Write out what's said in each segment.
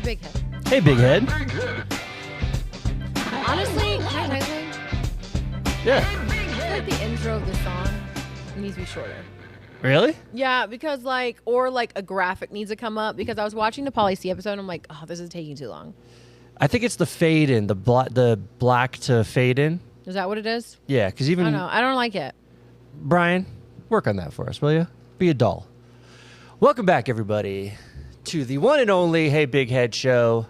BigHead. Hey, BigHead. Honestly, can I tell you something? Yeah. I feel like the intro of the song needs to be shorter. Really? Yeah, because or a graphic needs to come up because I was watching the Poly C episode and I'm like, oh, this is taking too long. I think it's the fade in, the black to fade in. Is that what it is? Yeah, because even I don't know. I don't like it. Brian, work on that for us, will you? Be a doll. Welcome back, everybody, to the one and only Hey BigHead show.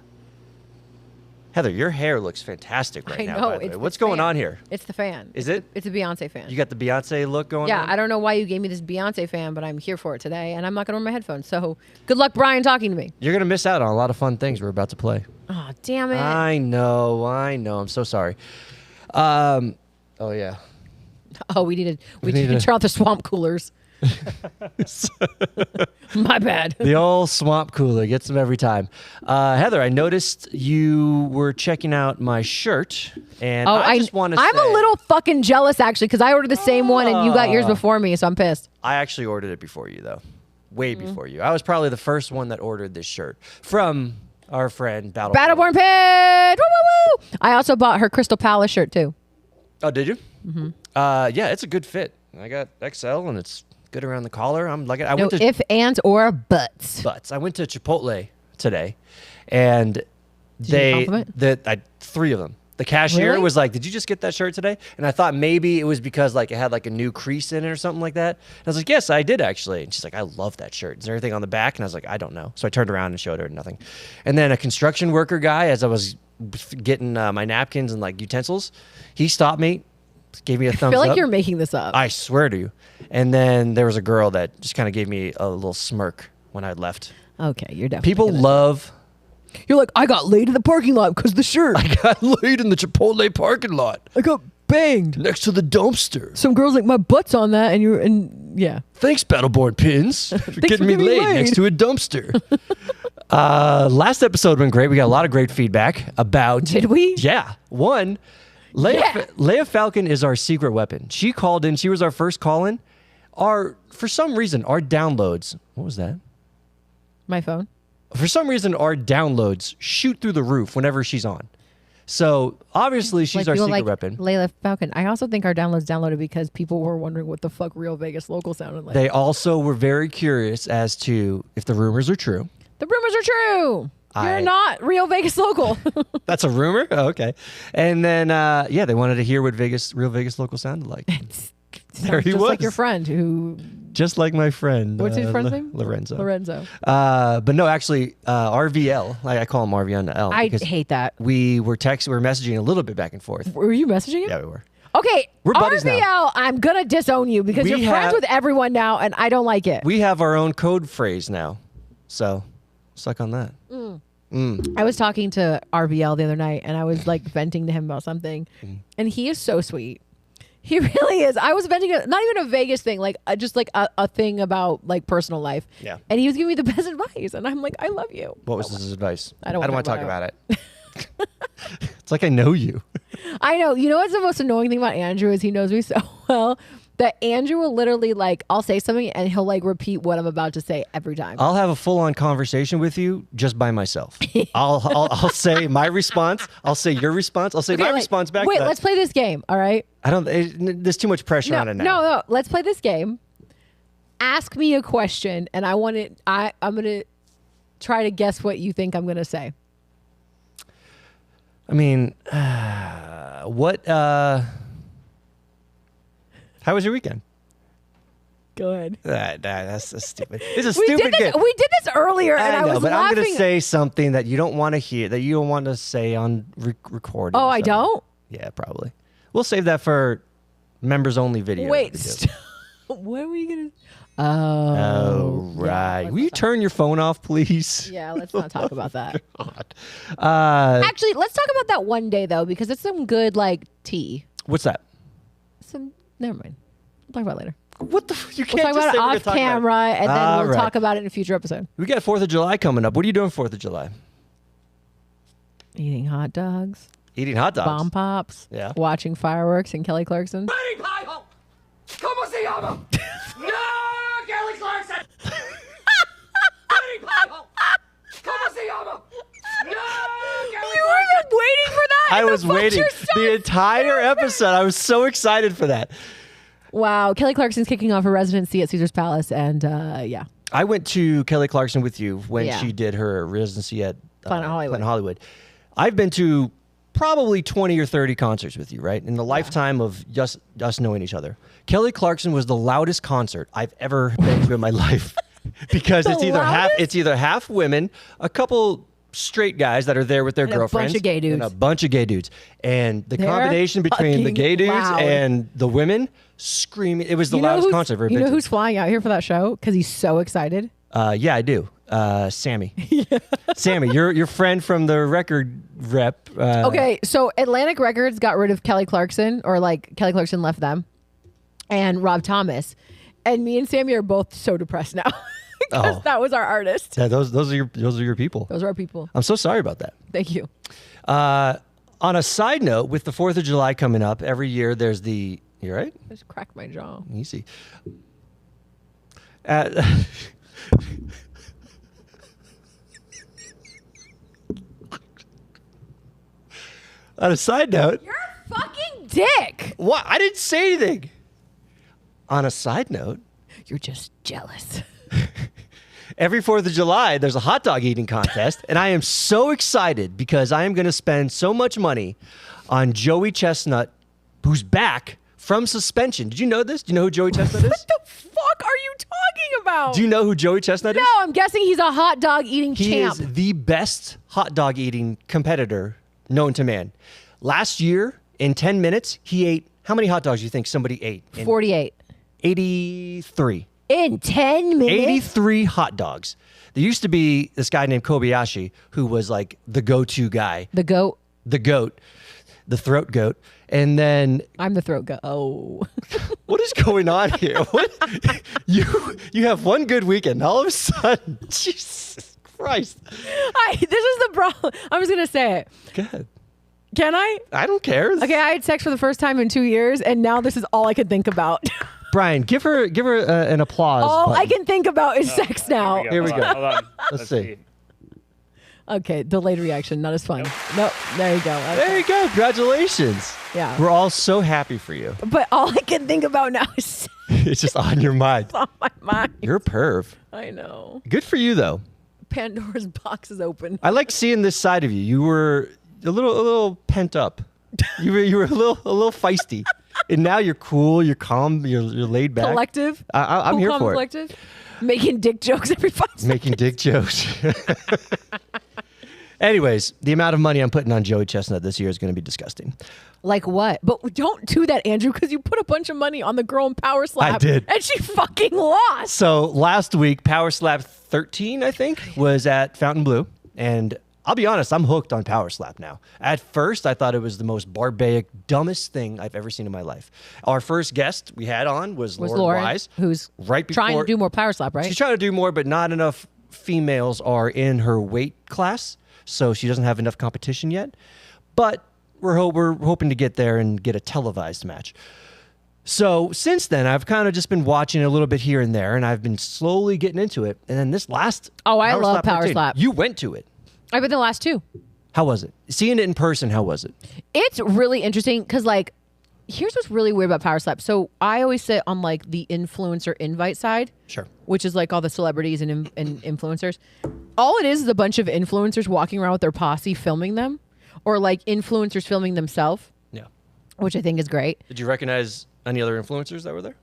Heather, your hair looks fantastic right now. By the way. What's going on here? It's the fan. Is it? It's a Beyonce fan. You got the Beyonce look going on? Yeah, I don't know why you gave me this Beyonce fan, but I'm here for it today, and I'm not going to wear my headphones. So good luck, Brian, talking to me. You're going to miss out on a lot of fun things we're about to play. Oh, damn it. I know. I'm so sorry. Oh, yeah. Oh, we need to turn off the swamp coolers. My bad. The old swamp cooler gets them every time. Heather, I noticed you were checking out my shirt, and I just want to say... I'm a little fucking jealous, actually, because I ordered the same one, and you got yours before me, so I'm pissed. I actually ordered it before you, though. Way before you. I was probably the first one that ordered this shirt from our friend Battleborn Pit! Woo, woo, woo! I also bought her Crystal Palace shirt, too. Oh, did you? Mm-hmm. Yeah, it's a good fit. I got XL, and it's good around the collar. I went to if, ands, or buts. Butts. I went to Chipotle today, and three of them. The cashier was like, "Did you just get that shirt today?" And I thought maybe it was because it had a new crease in it or something like that. And I was like, "Yes, I did actually." And she's like, "I love that shirt. Is there anything on the back?" And I was like, "I don't know." So I turned around and showed her nothing. And then a construction worker guy, as I was getting my napkins and utensils, he stopped me, gave me a thumbs up. I feel like you're making this up. I swear to you. And then there was a girl that just kind of gave me a little smirk when I left. Okay, you're definitely people love. You're like, I got laid in the parking lot because of the shirt. I got laid in the Chipotle parking lot. I got banged next to the dumpster. Some girls like, my butt's on that, and yeah. Thanks, Battleborn Pins, for getting me laid next to a dumpster. Last episode went great. We got a lot of great feedback about. Did we? Yeah. One, Leia Falcon is our secret weapon. She called in. She was our first call-in. For some reason, our downloads. What was that? My phone. For some reason, our downloads shoot through the roof whenever she's on. So obviously, she's our secret weapon. Layla Falcon. I also think our downloads downloaded because people were wondering what the fuck Real Vegas Local sounded like. They also were very curious as to if the rumors are true. The rumors are true. You're not Real Vegas Local. That's a rumor? Oh, okay. And then, they wanted to hear what Real Vegas Local sounded like. There he was. Just like your friend who... Just like my friend. What's his friend's name? Lorenzo. But no, actually, RVL. I call him RVL. I hate that. We were messaging a little bit back and forth. Were you messaging him? Yeah, we were. Okay, we're buddies RVL, now. I'm going to disown you because you're friends with everyone now, and I don't like it. We have our own code phrase now. So, suck on that. I was talking to RVL the other night, and I was venting to him about something, and he is so sweet. He really is. I was venting, not even a Vegas thing, just a thing about personal life. Yeah. And he was giving me the best advice, and I'm like, I love you. What was his advice? I don't want to talk about it. It's like I know you. I know. You know what's the most annoying thing about Andrew is he knows me so well that Andrew will literally I'll say something and he'll repeat what I'm about to say every time. I'll have a full-on conversation with you just by myself. I'll say my response. I'll say your response. I'll say my response back. Wait, let's play this game. All right. There's too much pressure on it now. No. Let's play this game. Ask me a question, and I'm gonna try to guess what you think I'm gonna say. I mean, what? How was your weekend? Go ahead. That's stupid. It's a stupid game. We did this earlier, and I was but laughing. I'm going to say something that you don't want to hear, that you don't want to say on recording. Oh, I don't? Yeah, probably. We'll save that for members-only video. Wait, what are we going to... Oh, right. Yeah, will you turn your phone off, please? Yeah, let's not talk about that. God. Actually, let's talk about that one day, though, because it's some good, tea. What's that? Never mind. We'll talk about it later. What the? You can't we'll talk about it off camera, and then we'll talk about it in a future episode. We got 4th of July coming up. What are you doing 4th of July? Eating hot dogs. Eating hot dogs. Bomb pops. Yeah. Watching fireworks and Kelly Clarkson. Benny Pie! ¿Cómo se llama? No, Kelly Clarkson! Benny Pie! ¿Cómo se llama? I was waiting You're so the entire episode. I was so excited for that. Wow. Kelly Clarkson's kicking off her residency at Caesar's Palace. And yeah. I went to Kelly Clarkson with you when Yeah. she did her residency at Planet Hollywood. I've been to probably 20 or 30 concerts with you, right? In the lifetime of us knowing each other. Kelly Clarkson was the loudest concert I've ever been to in my life. Because it's either half women, a couple straight guys that are there with their girlfriends, a bunch of gay dudes. and a bunch of gay dudes. And the They're combination between the gay dudes loud. and the women screaming, it was the loudest concert I've ever been You know to. who's flying out here for that show? Because he's so excited. Yeah, I do. Sammy. Sammy, your friend from the record rep. Okay, so Atlantic Records got rid of Kelly Clarkson, or like Kelly Clarkson left them, and Rob Thomas. And me and Sammy are both so depressed now. Because that was our artist. Yeah, those are your people. Those are our people. I'm so sorry about that. Thank you. On a side note, with the 4th of July coming up, every year there's the... You right? I just cracked my jaw. Easy. On a side note... You're a fucking dick. What? I didn't say anything. On a side note... You're just jealous. Every 4th of July, there's a hot dog eating contest, and I am so excited because I am going to spend so much money on Joey Chestnut, who's back from suspension. Did you know this? Do you know who Joey Chestnut is? What the fuck are you talking about? Do you know who Joey Chestnut is? No, I'm guessing he's a hot dog eating He champ. is the best hot dog eating competitor known to man. Last year, in 10 minutes, he ate, how many hot dogs do you think somebody ate? 48. 83. In 10 minutes? 83 hot dogs. There used to be this guy named Kobayashi who was like the go-to guy. The goat. The goat. The throat goat. And then... I'm the throat goat. Oh. What is going on here? What? You have one good weekend. All of a sudden, Jesus Christ. This is the problem. I'm just going to say it. Go ahead. Can I? I don't care. Okay, I had sex for the first time in 2 years, and now this is all I can think about. Brian, give her an applause. All button. I can think about is sex now. Here we go. Hold on. Let's see. Okay, delayed reaction, not as fun. Nope, there you go. Okay. There you go. Congratulations. Yeah. We're all so happy for you. But all I can think about now is sex It's just on your mind. on my mind. You're a perv. I know. Good for you, though. Pandora's box is open. I like seeing this side of you. You were a little pent up. You were a little feisty, and now you're cool. You're calm. You're laid back. Collective. I'm Cool, here calm, for it. collective. Making dick jokes every 5 seconds. Making dick jokes. Anyways, the amount of money I'm putting on Joey Chestnut this year is going to be disgusting. Like what? But don't do that, Andrew, because you put a bunch of money on the girl in Power Slap. I did. And she fucking lost. So last week, Power Slap 13, I think, was at Fontainebleau, and I'll be honest, I'm hooked on Power Slap now. At first, I thought it was the most barbaric, dumbest thing I've ever seen in my life. Our first guest we had on was Lauren Wise, who's right before, trying to do more Power Slap, right? She's trying to do more, but not enough females are in her weight class, so she doesn't have enough competition yet. But we're hoping to get there and get a televised match. So since then, I've kind of just been watching a little bit here and there, and I've been slowly getting into it. And then this last I love Power 13, Slap. You went to it. I've been the last 2. How was it? Seeing it in person, how was it? It's really interesting because, like, here's what's really weird about Power Slap. So I always sit on, like, the influencer invite side. Sure. Which is, like, all the celebrities and influencers. All it is a bunch of influencers walking around with their posse filming them. Or, like, influencers filming themselves. Yeah. Which I think is great. Did you recognize any other influencers that were there?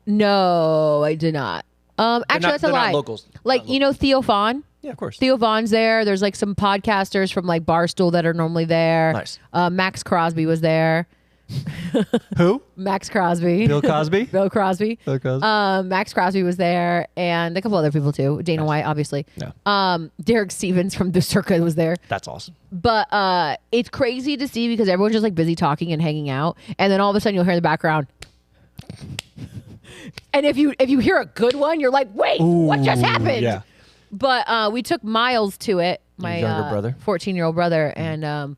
No, I did not. Actually, that's a they're not lie. locals. Like, Not you know Theo Vaughn? Yeah, of course. Theo Vaughn's there. There's like some podcasters from like Barstool that are normally there. Nice. Max Crosby was there. Who? Max Crosby. Bill Cosby? Bill Crosby. Bill Cosby. Max Crosby was there, and a couple other people too. Dana White, obviously. Yeah. Derek Stevens from the Circa was there. That's awesome. But it's crazy to see because everyone's just like busy talking and hanging out, and then all of a sudden you'll hear in the background. And if you hear a good one, you're like, wait, what just happened? Yeah. But we took Miles to it, my younger brother? 14-year-old brother, and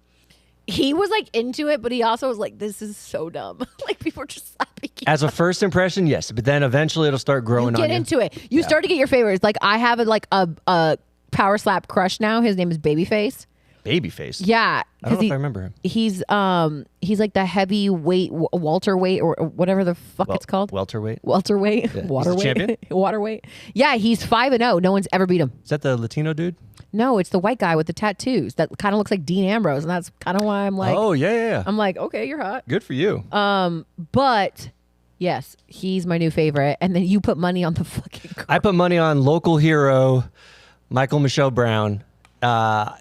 he was like into it, but he also was like, this is so dumb. Like people are just slapping you. As a first impression, yes, but then eventually it'll start growing on you. Get into it. You start to get your favorites. Like I have a Power Slap crush now. His name is Babyface. Babyface. Yeah, I don't know if I remember him. He's like the heavyweight welterweight or whatever the fuck it's called. Welterweight. Welterweight. Yeah. Waterweight. He's the champion? Waterweight. Yeah, he's 5-0. No one's ever beat him. Is that the Latino dude? No, it's the white guy with the tattoos that kind of looks like Dean Ambrose, and that's kind of why I'm like, oh yeah. I'm like, okay, you're hot. Good for you. But yes, he's my new favorite. And then you put money on the fucking girl. I put money on local hero Michael Michelle Brown.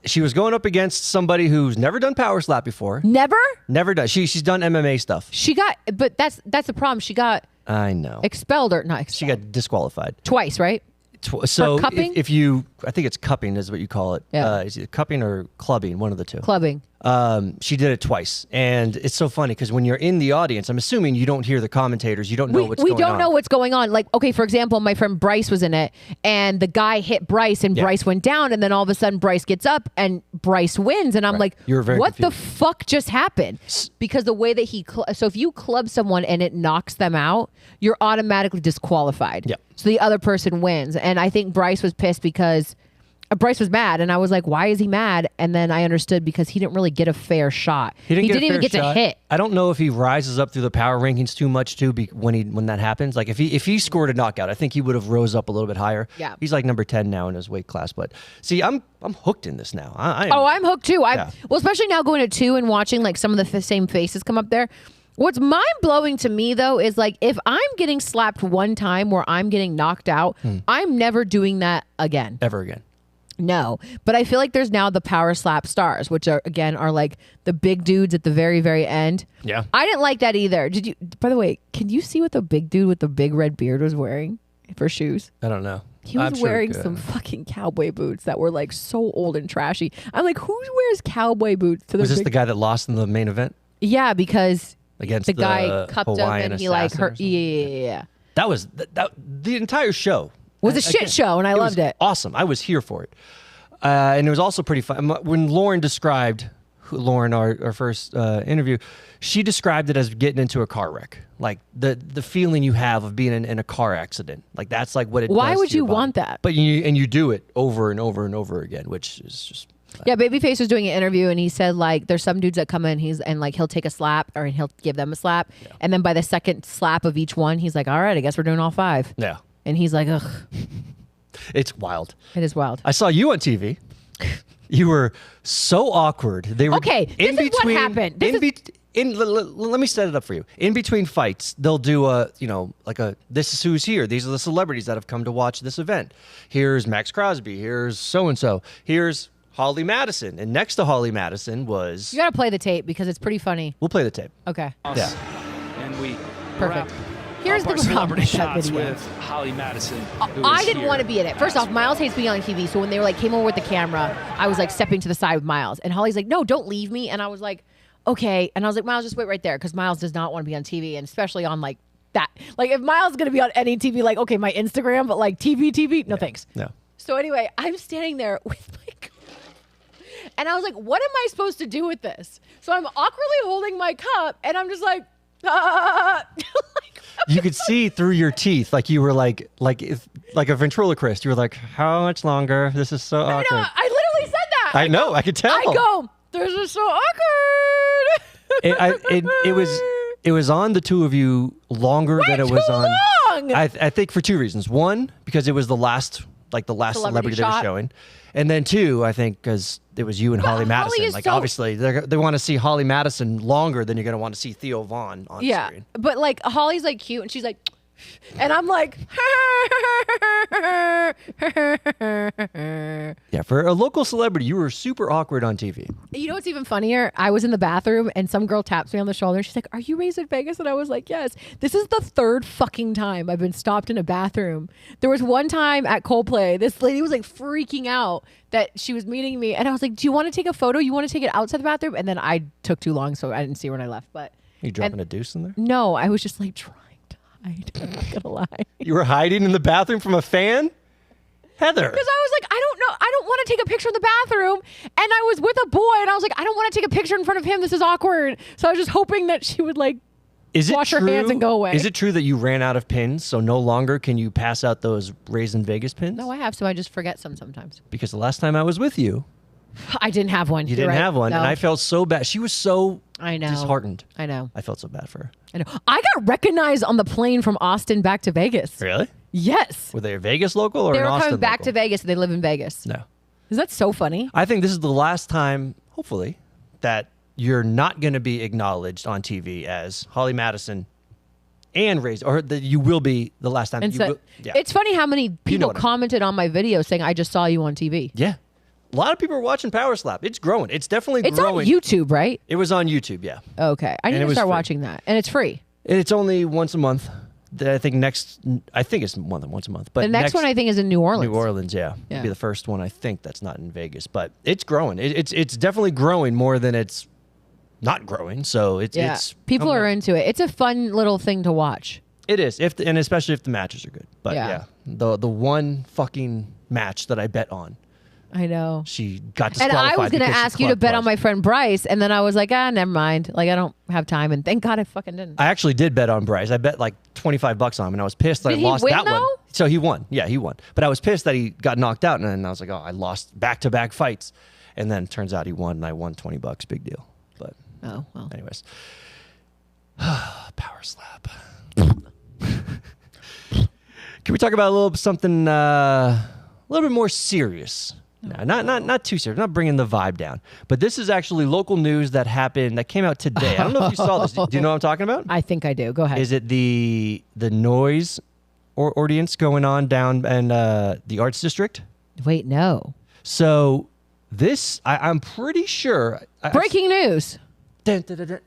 She was going up against somebody who's never done power slap before. Never done. She's done MMA stuff. She got, but that's the problem. She got I know expelled or not. She got disqualified twice, right? So For cupping? if you, I think it's cupping is what you call it. Yeah. Is it cupping or clubbing? One of the two. Clubbing. She did it twice, and it's so funny because when you're in the audience, I'm assuming you don't hear the commentators. You don't know what's going on. We don't know what's going on. Like, okay, for example, my friend Bryce was in it, and the guy hit Bryce, and Bryce went down, and then all of a sudden Bryce gets up, and Bryce wins, and I'm like, You're very what confused. the fuck just happened? Because the way that so if you club someone and it knocks them out, you're automatically disqualified. Yeah. So the other person wins, and I think Bryce was pissed because Bryce was mad, and I was like, why is he mad? And then I understood because he didn't really get a fair shot. He didn't even get to hit. I don't know if he rises up through the power rankings too much too when that happens. Like if he scored a knockout, I think he would have rose up a little bit higher. Yeah. He's like number 10 now in his weight class. But see, I'm hooked in this now. I'm hooked too. Well, especially now going to 2 and watching like some of the same faces come up there. What's mind blowing to me though is like if I'm getting slapped one time where I'm getting knocked out, I'm never doing that again. Ever again. No, but I feel like there's now the power slap stars, which are like the big dudes at the very, very end. Yeah. I didn't like that either. Did you, by the way, can you see what the big dude with the big red beard was wearing for shoes? I don't know. He was wearing some fucking cowboy boots that were like so old and trashy. I'm like, who wears cowboy boots to the Was this the guy that lost in the main event? Yeah, because against the guy cupped Hawaiian him and he like hurt. assassin or something? Yeah. That was the entire show. Was a shit show, and I loved it. Awesome. I was here for it. And it was also pretty fun. When Lauren described, our first interview, she described it as getting into a car wreck. Like the feeling you have of being in a car accident. Like that's like what it does. Why would to your you body. want that? But you do it over and over and over again, which is just... Yeah, Babyface was doing an interview and he said like there's some dudes that come in and like he'll take a slap or he'll give them a slap. Yeah. And then by the second slap of each one, he's like, all right, I guess we're doing all 5. Yeah. And he's like, ugh. It's wild. It is wild. I saw you on TV. You were so awkward. They were okay. This is what happened. Let me set it up for you. In between fights, they'll do this is who's here. These are the celebrities that have come to watch this event. Here's Max Crosby. Here's so and so. Here's Holly Madison. And next to Holly Madison was... You got to play the tape because it's pretty funny. We'll play the tape. Okay. Yeah. And we perfect. Here's the problem with that video. With Holly Madison. I didn't want to be in it. First off, Miles hates being on TV, so when they were like came over with the camera, I was like stepping to the side with Miles, and Holly's like, "No, don't leave me." And I was like, "Okay." And I was like, "Miles, just wait right there," because Miles does not want to be on TV, and especially on like that. Like if Miles is gonna be on any TV, like okay, my Instagram, but like TV, no thanks. No. So anyway, I'm standing there with my cup, and I was like, "What am I supposed to do with this?" So I'm awkwardly holding my cup, and I'm just like. You could see through your teeth, like you were like a ventriloquist. You were like, "How much longer? This is so awkward." No, I literally said that. I know. I could tell. I go, "This is so awkward." It was on the two of you longer than it was on. Long. I think for 2 reasons. One, because it was the last celebrity they were showing, and then 2, I think, because it was you and Holly Madison. Like obviously, they want to see Holly Madison longer than you're going to want to see Theo Vaughn on screen. But like Holly's like cute, and she's like, and I'm like, yeah. For a local celebrity, you were super awkward on TV. You know what's even funnier? I was in the bathroom and some girl taps me on the shoulder. She's like, "Are you raised in Vegas?" And I was like, "Yes." This is the 3rd fucking time I've been stopped in a bathroom. There was one time at Coldplay, this lady was like freaking out that she was meeting me, and I was like, "Do you want to take a photo? You want to take it outside the bathroom?" And then I took too long, so I didn't see her when I left. But you dropping a deuce in there? No, I was just like trying to hide. I'm not gonna lie. You were hiding in the bathroom from a fan? Heather. Because I was like, I don't know. I don't want to take a picture in the bathroom. And I was with a boy, and I was like, I don't want to take a picture in front of him. This is awkward. So I was just hoping that she would like wash her hands and go away. Is it true that you ran out of pins, so no longer can you pass out those Raised in Vegas pins? No, I have, so I just forget sometimes. Because the last time I was with you, I didn't have one. You didn't have one, and I felt so bad. She was so disheartened. I know. I felt so bad for her. I know. I got recognized on the plane from Austin back to Vegas. Really? Yes. Were they a Vegas local or They an were Austin coming back local? to Vegas. They live in Vegas. No. Is that so funny? I think this is the last time, hopefully, that you're not going to be acknowledged on TV as Holly Madison and raised, or that you will be the last time. And you so, will, yeah. it's funny how many people what I mean. commented on my video saying, I just saw you on TV. Yeah. A lot of people are watching Power Slap. It's growing. It's definitely It's growing. on YouTube, right? It was on YouTube, yeah. Okay. I need And it to was start free. watching that. And it's free. And it's only once a month. I think it's more than once a month. But The next one I think is in New Orleans. New Orleans, yeah. Yeah. It'll be the first one I think that's not in Vegas. But it's growing. It's definitely growing more than it's not growing. So it's people are into it. It's a fun little thing to watch. It is, and especially if the matches are good. But Yeah. the one fucking match that I bet on, I know. she got And disqualified. I was going to because she ask you to clubbed bet on twice. my friend Bryce, and then I was like, never mind. Like, I don't have time, and thank God I fucking didn't. I actually did bet on Bryce. I bet like $25 on him, and I was pissed that Did I he lost win, that one. though? So he won. Yeah, he won. But I was pissed that he got knocked out, and then I was like, oh, I lost back-to-back fights. And then it turns out he won, and I won $20. Big deal. But Oh, well. anyways. Power slap. Can we talk about a little something a little bit more serious? No, not too serious. Not bringing the vibe down. But this is actually local news that came out today. I don't know if you saw this. Do you know what I'm talking about? I think I do. Go ahead. Is it the noise ordinance going on down in the Arts District? Wait, no. So this, I'm pretty sure. Breaking news. Dun, dun, dun, dun.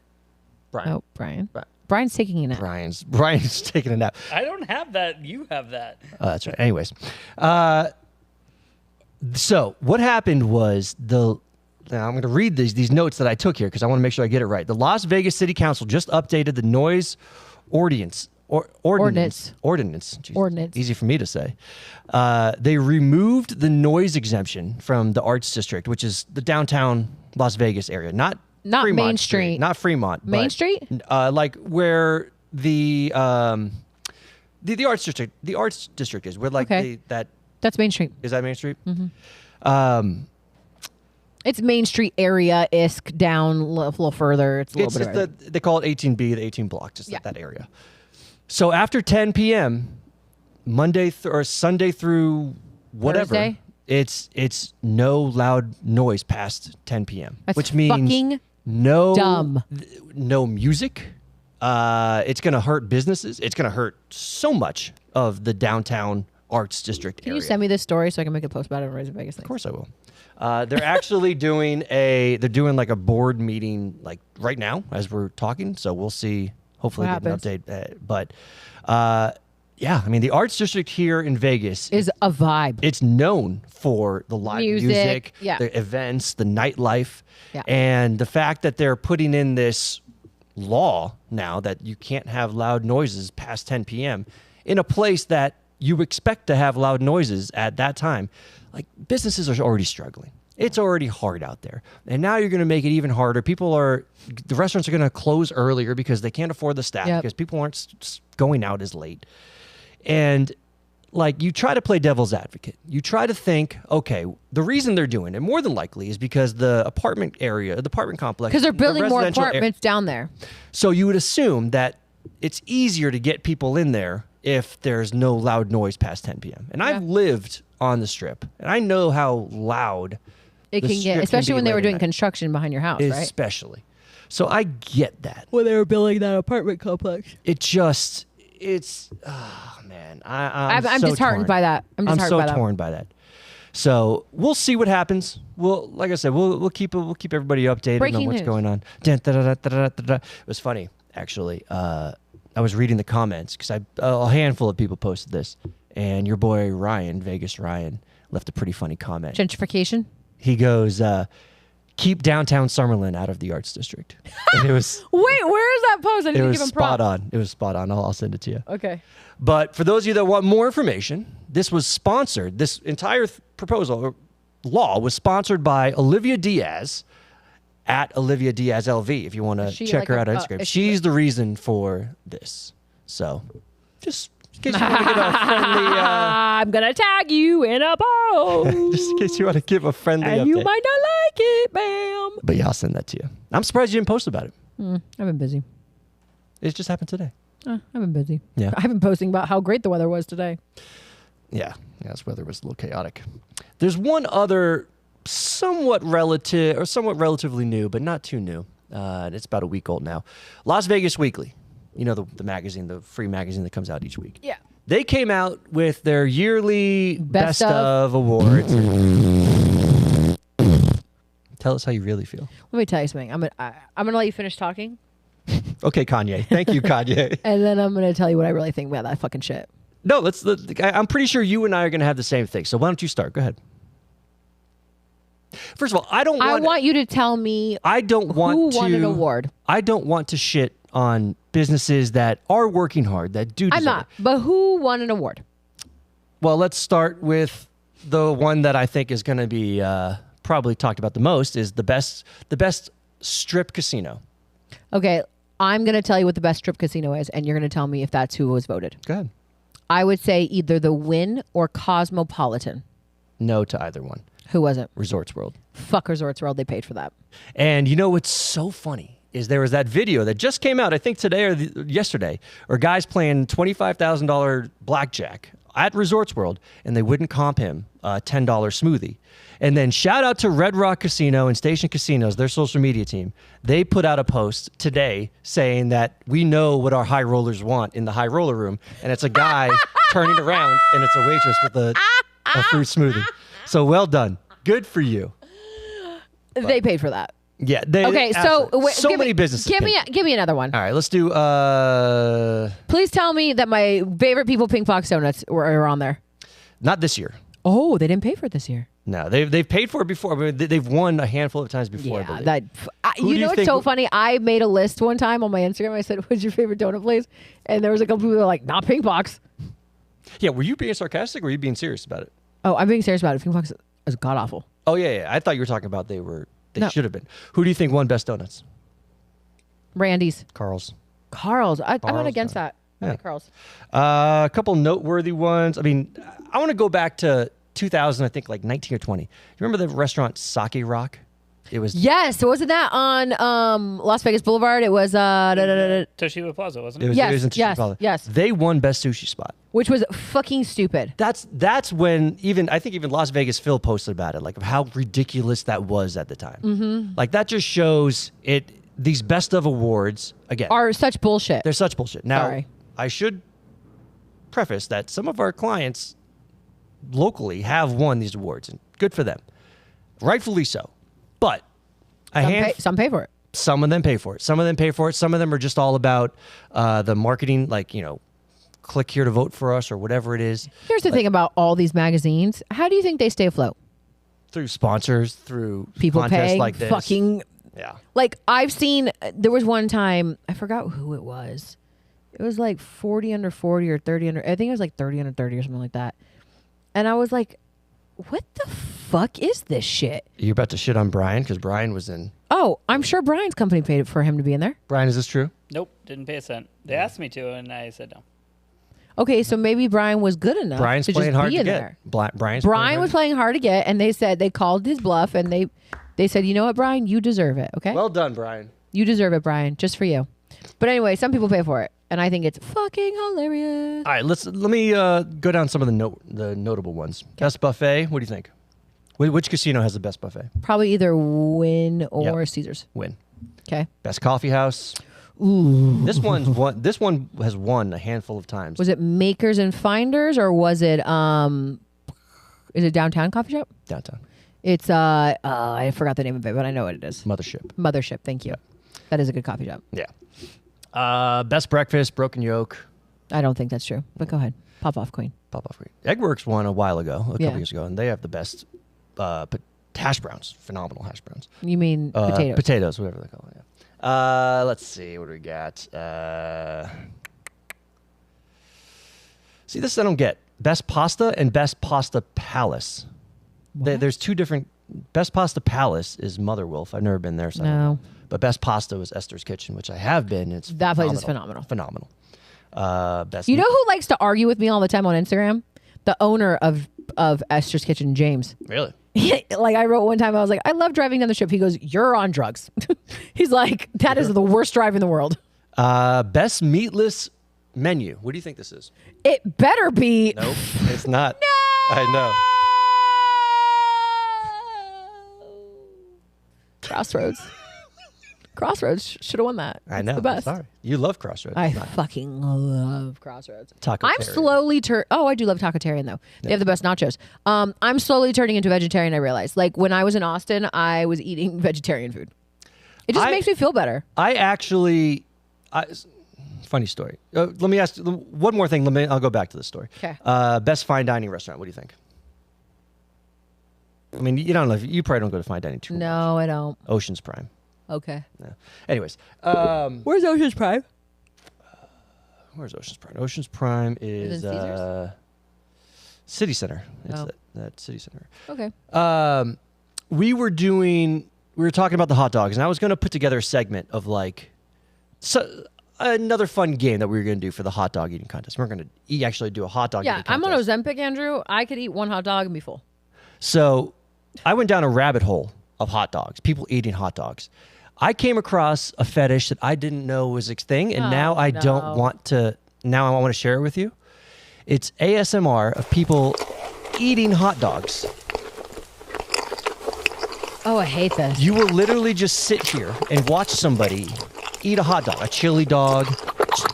Brian. Oh, Brian. Brian. Brian's taking a nap. Brian's taking a nap. I don't have that. You have that. That's right. Anyways, so what happened was now I'm going to read these notes that I took here because I want to make sure I get it right. The Las Vegas City Council just updated the noise ordinance. Ordinance. Jesus, Ordinance. Easy for me to say. They removed the noise exemption from the Arts District, which is the downtown Las Vegas area, not Fremont Main Street. not Fremont, Main but, Street? like where the Arts District is, where like Okay. that That's Main Street. is that Main Street. It's Main Street area-isk down a little further. It's a little It's bit of just they call it 18B, the 18 block, just Yeah. like that area. So after 10 p.m., Monday or Sunday through whatever, Thursday? it's no loud noise past 10 p.m. That's which means fucking no dumb. No music. It's gonna hurt businesses. It's gonna hurt so much of the downtown Arts District Can area. you send me this story so I can make a post about it on Raise in Vegas? Of course I will. They're actually doing like a board meeting like right now as we're talking. So we'll see. Hopefully What get an update. But yeah, I mean the Arts District here in Vegas Is a vibe. it's known for the live music, yeah. the events, the nightlife, Yeah. and the fact that they're putting in this law now that you can't have loud noises past 10 p.m. in a place that you expect to have loud noises at that time. Like businesses are already struggling. It's already hard out there. And now you're going to make it even harder. The restaurants are going to close earlier because they can't afford the staff Yep. because people aren't going out as late. And like you try to play devil's advocate. You try to think, okay, the reason they're doing it more than likely is because the apartment complex. Because they're the building more residential apartments down there. So you would assume that it's easier to get people in there if there's no loud noise past 10 p.m. And I've lived on the Strip, and I know how loud It the can Strip get, especially be when they were late at doing night. construction behind your house, right? Especially. So I get that. When they were building that apartment complex. Oh man, I'm I'm so disheartened torn. by that. I'm disheartened so by that. torn by that. So we'll see what happens. Like I said, we'll keep everybody updated Breaking on what's news. going on. It was funny actually. I was reading the comments because a handful of people posted this, and your boy Ryan, Vegas Ryan, left a pretty funny comment. Gentrification? He goes, "Keep downtown Summerlin out of the Arts District." And it was Wait, where is that post? I it didn't was give him spot props. on. It was spot on. I'll send it to you. Okay. But for those of you that want more information, this was sponsored. This entire proposal or law was sponsored by Olivia Diaz at Olivia Diaz LV. If you want to Is she check like her a- out on Instagram, is she she's the reason for this. So, just in case you want to get a friendly, I'm gonna tag you in a post, just in case you want to give a friendly and update. you might not like it, bam. But yeah, I'll send that to you. I'm surprised you didn't post about it. I've been busy. It just happened today. I've been busy. Yeah. I've been posting about how great the weather was today. Yeah, this weather was a little chaotic. There's one other somewhat relatively new, but not too new. It's about a week old now. Las Vegas Weekly. You know, the magazine, the free magazine that comes out each week. Yeah. They came out with their yearly Best best of. of awards. Tell us how you really feel. Let me tell you something. I'm gonna let you finish talking, Okay, Kanye. Thank you, Kanye. and then I'm gonna tell you what I really think about that fucking shit. No, I'm pretty sure you and I are going to have the same thing. So why don't you start? Go ahead. First of all, I want you to tell me I don't want who to won an award. I don't want to shit on businesses that are working hard, that do deserve I'm not, it. but who won an award? Well, let's start with the one that I think is going to be probably talked about the most is the best strip casino. Okay, I'm gonna tell you what the best strip casino is, and you're gonna tell me if that's who was voted. Go ahead. I would say either the Wynn or Cosmopolitan. No to either one. Who was it? Resorts World. Fuck Resorts World. They paid for that. And you know what's so funny is there was that video that just came out, I think today or yesterday, or guys playing $25,000 blackjack at Resorts World, and they wouldn't comp him a $10 smoothie. And then shout out to Red Rock Casino and Station Casinos, their social media team. They put out a post today saying that we know what our high rollers want in the high roller room, and it's a guy turning around, and it's a waitress with a fruit smoothie. So well done. Good for you. They paid for that. Yeah. Okay, so so many businesses. Give me another one. All right, let's do. Please tell me that my favorite people pink box donuts were on there. Not this year. Oh, they didn't pay for it this year. No, they've paid for it before. I mean, they've won a handful of times before. I believe. You know what's so funny? I made a list one time on my Instagram. I said, "What's your favorite donut place?" And there was a couple people that were like, "Not pink box." Yeah, were you being sarcastic or were you being serious about it? Oh, I'm being serious about it. Pink box is god awful. Oh yeah. I thought you were talking about they No. should have been. Who do you think won best donuts? Randy's. Carl's. I'm not Carl's, against that. I Yeah. like Carl's. A couple noteworthy ones. I mean, I want to go back to 2000. I think like 19 or 20. You remember the restaurant Sake Rock? It was Yes, wasn't that on Las Vegas Boulevard? It was Toshiba Plaza, wasn't it? It was Yes, in yes, Chicago. yes. They won best sushi spot. which was fucking stupid. That's when I think even Las Vegas Phil posted about it, like of how ridiculous that was at the time. Mm-hmm. Like that just shows it. These best of awards again Are such bullshit. they're such bullshit. Now Sorry. I should preface that some of our clients locally have won these awards, and good for them, rightfully so. But Some pay for it. some of them pay for it. Some of them pay for it. Some of them are just all about the marketing, like, click here to vote for us or whatever it is. Here's the thing about all these magazines. How do you think they stay afloat? Through sponsors, through People contests paying like this. fucking. Yeah. Like I've seen, there was one time, I forgot who it was. It was like 40 under 40 or 30 under, I think it was like 30 under 30 or something like that. And I was like, what the fuck is this shit? You're about to shit on Brian because Brian was in. Oh, I'm sure Brian's company paid it for him to be in there. Brian, is this true? Nope, didn't pay a cent. They asked me to, and I said no. Okay, so maybe Brian was good enough Brian's to playing just hard be to in get. there. Brian was playing hard to get, and they said they called his bluff, and they said, you know what, Brian, you deserve it. Okay, Well done, Brian. you deserve it, Brian, just for you. But anyway, some people pay for it, and I think it's fucking hilarious. All right, let me go down some of the notable ones. Best buffet. What do you think? Which casino has the best buffet? Probably either Wynn or Yep. Caesars. Win. Okay. Best coffee house. Ooh. This one has won a handful of times. Was it Makers and Finders, or was it is it Downtown Coffee Shop? Downtown. It's I forgot the name of it, but I know what it is. Mothership. Mothership. Thank you. That is a good coffee shop. Yeah. Best breakfast. Broken Yolk. I don't think that's true, but go ahead. Pop off, Queen. Pop off. Eggworks won a while ago, a couple Yeah. years ago, and they have the best hash browns. Phenomenal hash browns. You mean potatoes? Potatoes, whatever they call it. Yeah. Let's see. What do we got? See, this I don't get. Best pasta and best pasta palace. What? There's two different. Best pasta palace is Mother Wolf. I've never been there, so I don't No. know. But best pasta was Esther's Kitchen, which I have been. It's That place is phenomenal. Phenomenal. Best. You know who likes to argue with me all the time on Instagram? The owner of Esther's Kitchen, James. Really? Like I wrote one time, I was like, I love driving down the strip. He goes, you're on drugs. He's like, that is the worst drive in the world. Best meatless menu. What do you think this is? It better be. Nope, it's not. No! I know. Crossroads. Crossroads should have won that. I know. It's the best. Sorry. You love Crossroads. I fucking love Crossroads. Taco I'm slowly I do love Tacotarian though. They have the best nachos. I'm slowly turning into vegetarian, I realized. Like when I was in Austin, I was eating vegetarian food. It just makes me feel better. Funny story. Let me ask one more thing. I'll go back to this story. Okay. Best fine dining restaurant. What do you think? I mean, you don't know. You probably don't go to fine dining too much. No, I don't. Ocean's Prime. Okay. No. Anyways. Where's Ocean's Prime? Where's Ocean's Prime? Ocean's Prime is City Center. It's that City Center. Okay. We were talking about the hot dogs, and I was going to put together a segment of another fun game that we were going to do for the hot dog eating contest. We're going to actually do a hot dog eating contest. I'm on Ozempic, Andrew. I could eat one hot dog and be full. So I went down a rabbit hole of hot dogs, people eating hot dogs. I came across a fetish that I didn't know was a thing, and now I want to share it with you. It's ASMR of people eating hot dogs. Oh, I hate this. You will literally just sit here and watch somebody eat a hot dog, a chili dog,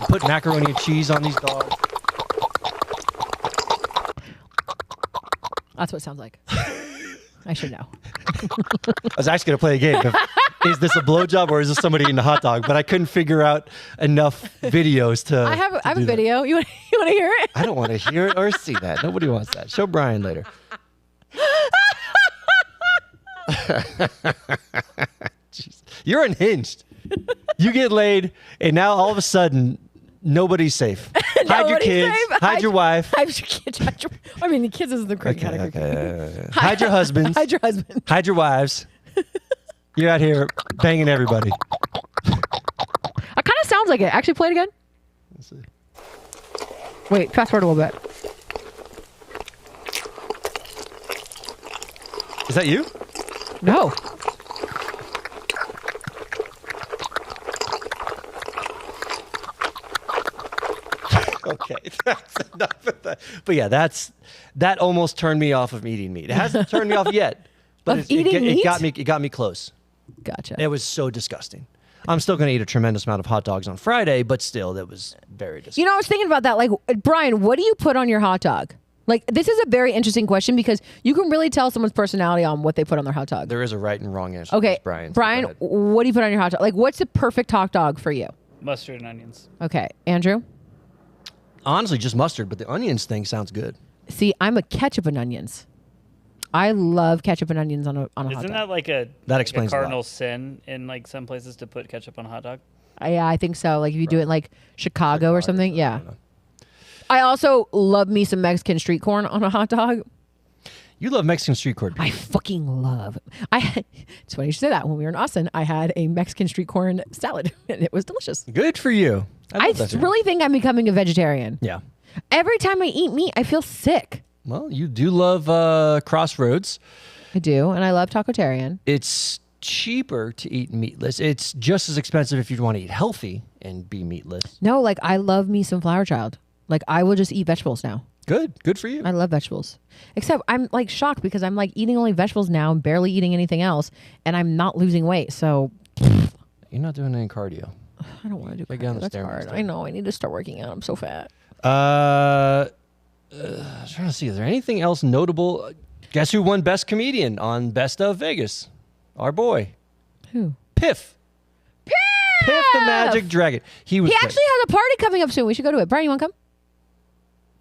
put macaroni and cheese on these dogs. That's what it sounds like. I should know. I was actually going to play a game. Is this a blowjob or is this somebody eating a hot dog? But I couldn't figure out enough videos to. I have a video. You want to hear it? I don't want to hear it or see that. Nobody wants that. Show Brian later. Jeez. You're unhinged. You get laid, and now all of a sudden, nobody's safe. Hide your kids. Hide your wife. Hide your kids. I mean, the kids is the correct category. Hide your husbands. Hide your husband. Hide your wives. You're out here banging everybody. It kind of sounds like it. Actually, play it again. Let's see. Wait, fast forward a little bit. Is that you? No. Okay, that's enough of that. But yeah, that almost turned me off of eating meat. It hasn't turned me off yet, but it got me close. Gotcha. It was so disgusting. I'm still going to eat a tremendous amount of hot dogs on Friday, but still, that was very disgusting. You know, I was thinking about that. Like, Brian, what do you put on your hot dog? Like, this is a very interesting question because you can really tell someone's personality on what they put on their hot dog. There is a right and wrong answer. Okay, Brian, what do you put on your hot dog? Like, what's the perfect hot dog for you? Mustard and onions. Okay, Andrew? Honestly, just mustard, but the onions thing sounds good. See, I'm a ketchup and onions. I love ketchup and onions on a hot dog. Isn't that like a explains cardinal sin in like some places to put ketchup on a hot dog? Yeah, I think so. Like if you do it in like Chicago or something. Yeah. I also love me some Mexican street corn on a hot dog. You love Mexican street corn. I fucking love. It's funny you should say that. When we were in Austin, I had a Mexican street corn salad, and it was delicious. Good for you. I really think I'm becoming a vegetarian. Yeah. Every time I eat meat, I feel sick. Well, you do love Crossroads. I do, and I love Tacotarian. It's cheaper to eat meatless. It's just as expensive if you want to eat healthy and be meatless. No, like I love me some Flower Child. Like I will just eat vegetables now. Good for you. I love vegetables. Except I'm like shocked because I'm like eating only vegetables now and barely eating anything else, and I'm not losing weight. So you're not doing any cardio. I don't want to do cardio. That's hard. I know. I need to start working out. I'm so fat. I was trying to see. Is there anything else notable? Guess who won Best Comedian on Best of Vegas? Our boy. Who? Piff the Magic Dragon. He actually has a party coming up soon. We should go to it. Brian, you want to come?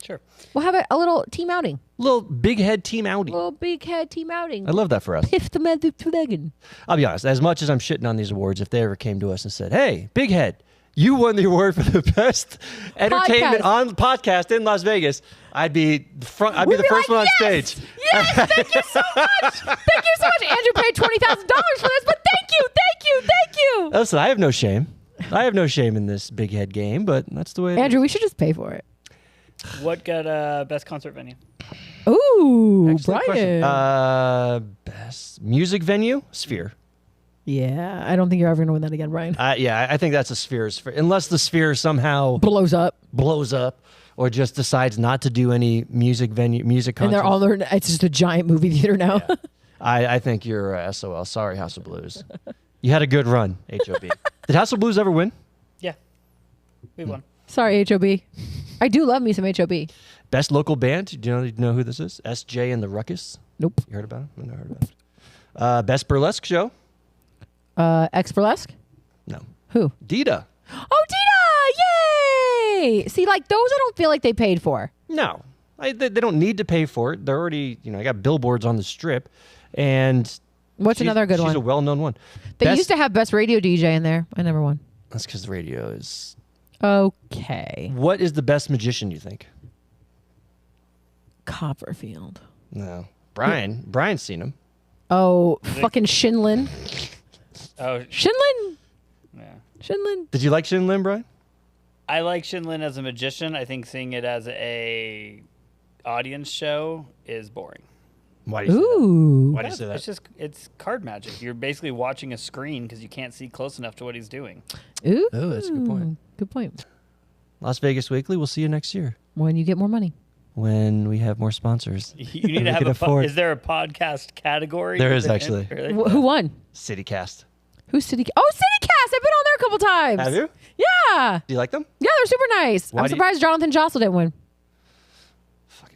Sure. We'll have a little team outing. Little BigHead team outing. Little BigHead team outing. I love that for us. Piff the Magic Dragon. I'll be honest. As much as I'm shitting on these awards, if they ever came to us and said, "Hey, BigHead, you won the award for the best entertainment on podcast in Las Vegas," I'd be the first one on stage. Yes, thank you so much. Thank you so much. Andrew paid $20,000 for this, but thank you. Listen, I have no shame. I have no shame in this BigHead game, but that's the way it Andrew, we should just pay for it. What got best concert venue? Ooh, Excellent question. Brian. Best music venue? Sphere. Yeah, I don't think you're ever gonna win that again, Brian. Yeah, I think that's a Sphere. Unless the Sphere somehow Blows up, or just decides not to do any music concerts. and they're all it's just a giant movie theater now. Yeah. I think you're SOL. Sorry, House of Blues. You had a good run, HOB. Did House of Blues ever win? Yeah. We won. Sorry, HOB. I do love me some HOB. Best local band? Do you know who this is? SJ and the Ruckus? Nope. You heard about him? I've never heard about him. Best burlesque show? Ex Burlesque? No. Who? Dita. Oh, Dita! Yay! See, like those I don't feel like they paid for. No. They don't need to pay for it. They're already, I got billboards on the strip. And What's another good one? She's a well-known one. They used to have best radio DJ in there. I never won. That's because the radio is... Okay. What is the best magician, you think? Copperfield. No. Brian's seen him. Oh, fucking Shinlin. Oh, Shinlin? yeah. Shinlin? Did you like Shinlin, Brian? I like Shinlin as a magician. I think seeing it as a audience show is boring. Why do you say that? Ooh. Why do you say that? It's card magic. You're basically watching a screen because you can't see close enough to what he's doing. Ooh. Oh, that's a good point. Good point. Las Vegas Weekly, we'll see you next year When you get more money. when we have more sponsors. You need to We have can a. afford- Is there a podcast category? There is, within it? actually. Really? Who won? CityCast. Who's City? Oh, CityCast! I've been on there a couple times. Have you? Yeah. Do you like them? Yeah, they're super nice. Why I'm do you- surprised Jonathan Jostle didn't win.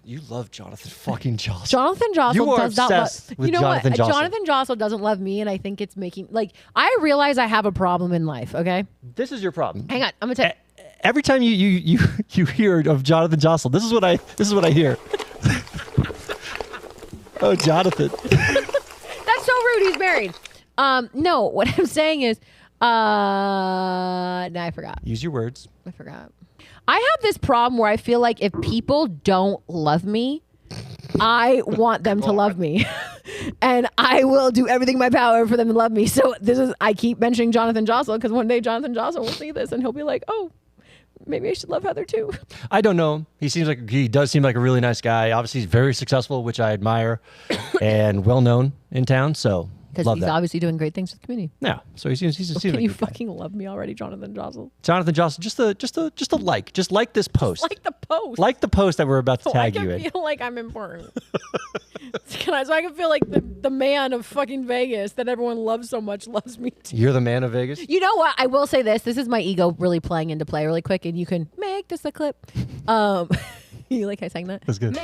You love Jonathan fucking Jostle. Jonathan Jostle You are does not love. obsessed with You know Jonathan what? Jostle. Jonathan Jostle doesn't love me, and I think it's making I realize I have a problem in life. Okay, This is your problem. hang on. I'm gonna tell. Every time you hear of Jonathan Jostle, this is what I hear. Oh, Jonathan. That's so rude. He's married. No, what I'm saying is, no, I forgot. Use your words. I forgot. I have this problem where I feel like if people don't love me, I want them to love me. And I will do everything in my power for them to love me. So I keep mentioning Jonathan Jostle because one day Jonathan Jostle will see this and he'll be like, oh, maybe I should love Heather too. I don't know him. He does seem like a really nice guy. Obviously, he's very successful, which I admire, and well known in town. So Because love he's that. obviously doing great things with the community. Yeah. So he seems Can like you a good guy. fucking love me already, Jonathan Jostle? Jonathan Jostle. Just a like. Just like this post. Like the post. Like the post that we're about to so I tag can you in. feel like I'm important. So I can feel like the man of fucking Vegas that everyone loves so much loves me too. You're the man of Vegas. You know what? I will say this. This is my ego really playing into play really quick, and you can make this a clip. You like I sang that? That's good.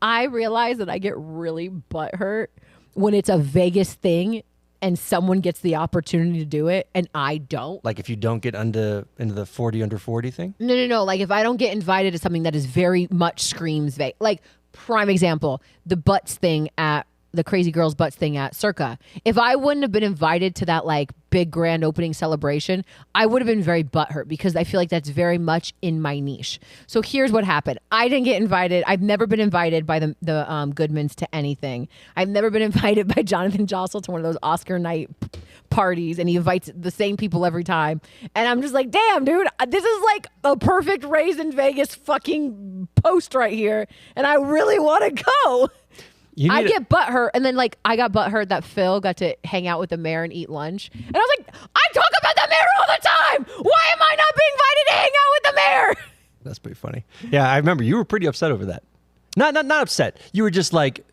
I realize that I get really butthurt when it's a Vegas thing and someone gets the opportunity to do it and I don't. Like if you don't get into the 40 under 40 thing. No. Like if I don't get invited to something that is very much screams Vegas. Like prime example, the butts thing at the Crazy Girls Butts thing at Circa. If I wouldn't have been invited to that like big grand opening celebration, I would have been very butthurt because I feel like that's very much in my niche. So here's what happened. I didn't get invited. I've never been invited by the Goodmans to anything. I've never been invited by Jonathan Jostle to one of those Oscar night parties, and he invites the same people every time. And I'm just like, damn, dude, this is like a perfect Raised in Vegas fucking post right here, and I really want to go. I get butthurt, and then like I got butthurt that Phil got to hang out with the mayor and eat lunch, and I was like, I talk about the mayor all the time. Why am I not being invited to hang out with the mayor? That's pretty funny. Yeah, I remember you were pretty upset over that. Not upset. You were just like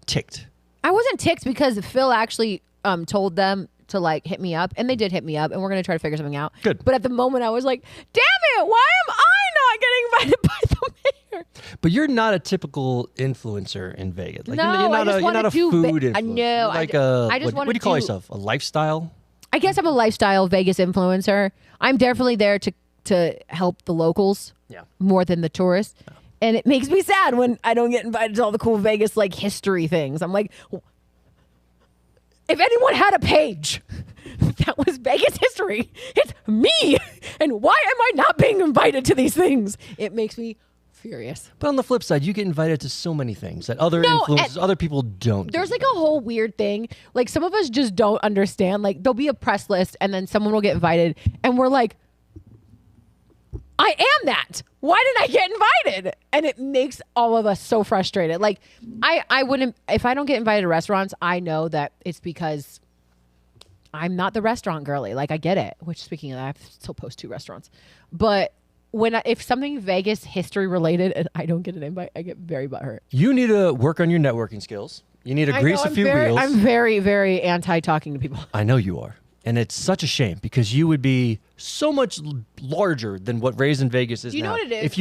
ticked. I wasn't ticked because Phil actually told them to like hit me up, and they did hit me up, and we're gonna try to figure something out. Good. But at the moment, I was like, damn it, why am I not getting invited by the mayor? But you're not a typical influencer in Vegas. Like, No, you're I not just you're wanna not a do food I influencer. know, You're like I just what do wanna you call do- yourself? A lifestyle? I guess I'm a lifestyle Vegas influencer. I'm definitely there to help the locals more than the tourists. And it makes me sad when I don't get invited to all the cool Vegas like history things. I'm like, if anyone had a page that was Vegas history, it's me. And why am I not being invited to these things? It makes me furious. But on the flip side, you get invited to so many things that other No, influencers, and other people don't. There's like a whole weird thing. Like some of us just don't understand. Like there'll be a press list and then someone will get invited and we're like, I am that. Why didn't I get invited? And it makes all of us so frustrated. Like, I wouldn't, if I don't get invited to restaurants, I know that it's because I'm not the restaurant girly. Like, I get it. Which, speaking of that, I still post 2 restaurants. But if something Vegas history related and I don't get an invite, I get very butthurt. You need to work on your networking skills. You need to grease a few wheels. I'm very, very anti talking to people. I know you are. And it's such a shame because you would be so much larger than what Raisin Vegas is now. You know what it is? If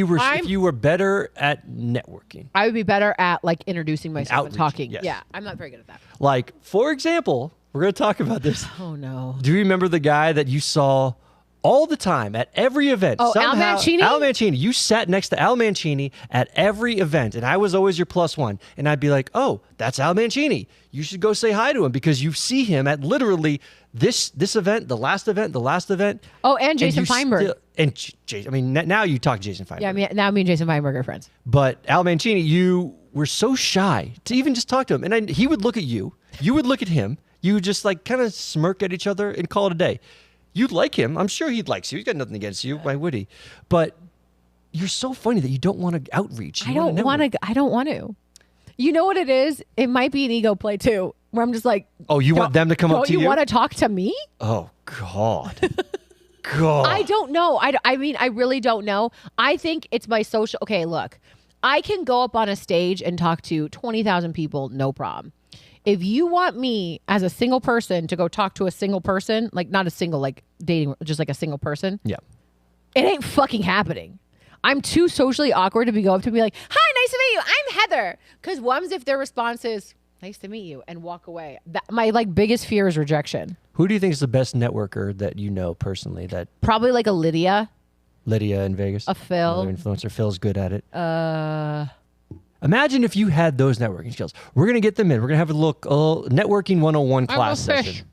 you were better at networking. I would be better at like introducing myself and talking. Yes. Yeah, I'm not very good at that. Like, for example, we're going to talk about this. Oh, no. Do you remember the guy that you saw all the time at every event? Oh, Al Mancini? Al Mancini. You sat next to Al Mancini at every event, and I was always your +1. And I'd be like, oh, that's Al Mancini. You should go say hi to him because you see him at literally this event, the last event. Oh, and Jason Feinberg. Now you talk to Jason Feinberg. Yeah, now me and Jason Feinberg are friends. But Al Mancini, you were so shy to even just talk to him. And he would look at you. You would look at him. You would just like kind of smirk at each other and call it a day. You'd like him. I'm sure he likes you. He's got nothing against you. Why would he? But you're so funny that you don't want to outreach. I don't want to. You know what it is? It might be an ego play too, where I'm just like, oh, you want them to come up to you? Don't you want to talk to me? Oh, God. God. I don't know. I mean, I really don't know. I think it's my social. Okay, look, I can go up on a stage and talk to 20,000 people, no problem. If you want me as a single person to go talk to a single person, like not a single, like dating, just like a single person. Yeah. It ain't fucking happening. I'm too socially awkward to go up to be like, hi, nice to meet you. I'm Heather. Because what if their response is, nice to meet you, and walk away? My like biggest fear is rejection. Who do you think is the best networker that you know personally? That Probably like a Lydia in Vegas. A Phil. Another influencer. Phil's good at it. Imagine if you had those networking skills. We're going to get them in. We're going to have a little networking 101 class session.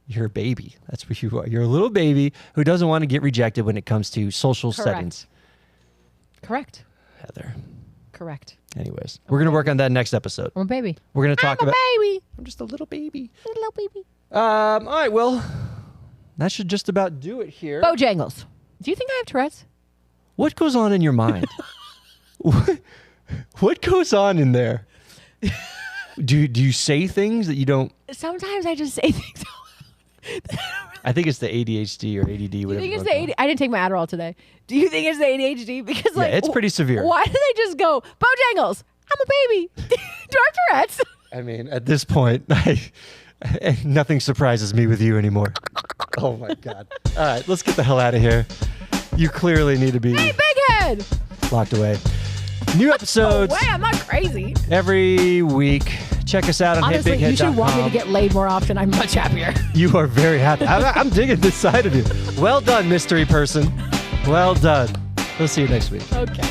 You're a baby. That's what you are. You're a little baby who doesn't want to get rejected when it comes to social settings. Correct. Heather. Correct. Anyways, we're going to work on that next episode. I'm a baby. We're going to talk about... baby. I'm just a little baby. A little baby. All right, well, that should just about do it here. Bojangles. Do you think I have Tourette's? What goes on in your mind? What goes on in there? Do you say things that you don't? Sometimes I just say things. I think it's the ADHD or ADD. Do you think it's the ADHD? I didn't take my Adderall today. Do you think it's the ADHD? Because like, it's pretty severe. Why do they just go Bojangles? I'm a baby. Do I have Tourette's? I mean, at this point, nothing surprises me with you anymore. Oh my God! All right, let's get the hell out of here. You clearly need to be BigHead locked away. New episodes. No way, I'm not crazy. Every week. Check us out on Honestly, hitbighead.com. you should want me to get laid more often. I'm much happier. You are very happy. I'm digging this side of you. Well done, mystery person. Well done. We'll see you next week. Okay.